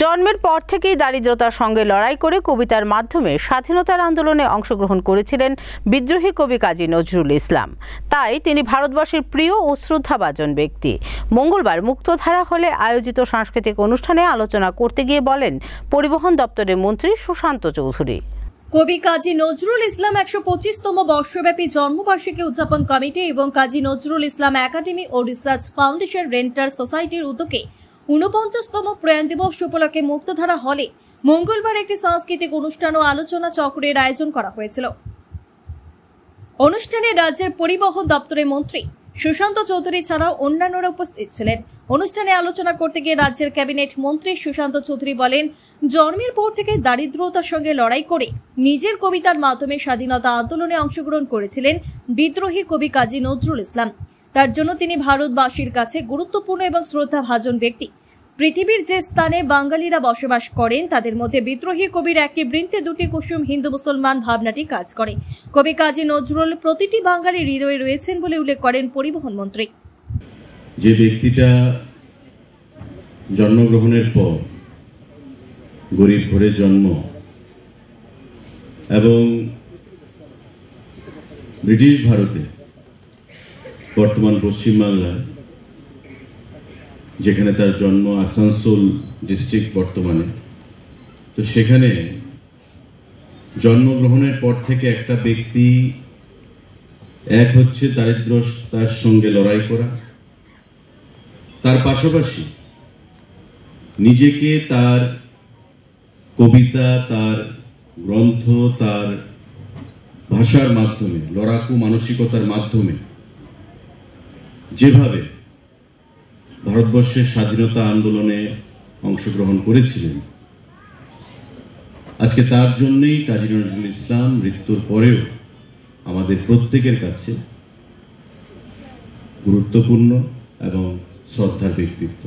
জন্মের পর থেকেই দারিদ্রতার সঙ্গে লড়াই করে কবিতার মাধ্যমে স্বাধীনতার আন্দোলনে অংশগ্রহণ করেছিলেন বিদ্রোহী কবি কাজী নজরুল ইসলাম। তাই তিনি ভারতবর্ষের প্রিয় ও শ্রদ্ধাভাজন ব্যক্তি। মঙ্গলবার মুক্তধারা হলে আয়োজিত সাংস্কৃতিক অনুষ্ঠানে আলোচনা করতে গিয়ে বলেন পরিবহন দপ্তরের মন্ত্রী সুশান্ত চৌধুরী। কবি কাজী নজরুল ইসলাম ১২৫তম বর্ষব্যাপী জন্মবার্ষিকী উদযাপন কমিটি এবং কাজী নজরুল ইসলাম একাডেমি ও রিসার্চ ফাউন্ডেশন রেন্টার সোসাইটির উদ্যোগে ৪৯তম প্রয়াণ দিবস উপলক্ষে মুক্তধারা হলে মঙ্গলবার একটি সাংস্কৃতিক অনুষ্ঠান ও আলোচনা চক্রের আয়োজন করা হয়েছিল। অনুষ্ঠানে রাজ্যের পরিবহন দপ্তরের মন্ত্রী সুশান্ত চৌধুরী ছাড়াও অন্যান্যরা উপস্থিত ছিলেন। অনুষ্ঠানে আলোচনা করতে গিয়ে রাজ্যের ক্যাবিনেট মন্ত্রী সুশান্ত চৌধুরী বলেন, জন্মের পর থেকে দারিদ্রতার সঙ্গে লড়াই করে নিজের কবিতার মাধ্যমে স্বাধীনতা আন্দোলনে অংশগ্রহণ করেছিলেন বিদ্রোহী কবি কাজী নজরুল ইসলাম। তার জন্য তিনি ভারতবাসীর কাছে গুরুত্বপূর্ণ এবং শ্রদ্ধাভাজন ব্যক্তি। পৃথিবীর যে স্থানে বাঙালিরা বসবাস করেন তাদের মধ্যে বিদ্রোহী কবির একটি বৃন্তে দুটি কুসুম হিন্দু মুসলমান ভাবনাটি কাজ করে। কবি কাজী নজরুল প্রতিটি বাঙালির হৃদয়ে রয়েছেন বলে উল্লেখ করেন পরিবহন মন্ত্রী। যে ব্যক্তিটা জন্মগ্রহণের পর গরিব ঘরে জন্ম এবং ব্রিটিশ ভারতে বর্তমান পশ্চিমবাংলায় যেখানে তার জন্ম আসানসোল ডিস্ট্রিক্ট বর্তমানে, তো সেখানে জন্মগ্রহণের পর থেকে একটা ব্যক্তি এক হচ্ছে দারিদ্রতার সঙ্গে লড়াই করা, তার পাশাপাশি নিজেকে তার কবিতা, তার গ্রন্থ, তার ভাষার মাধ্যমে, লড়াকু মানসিকতার মাধ্যমে যেভাবে ভারতবর্ষের স্বাধীনতা আন্দোলনে অংশগ্রহণ করেছিলেন, আজকে তার জন্যই কাজী নজরুল ইসলাম মৃত্যুর পরেও আমাদের প্রত্যেকের কাছে গুরুত্বপূর্ণ এবং শ্রদ্ধার ব্যক্তিত্ব।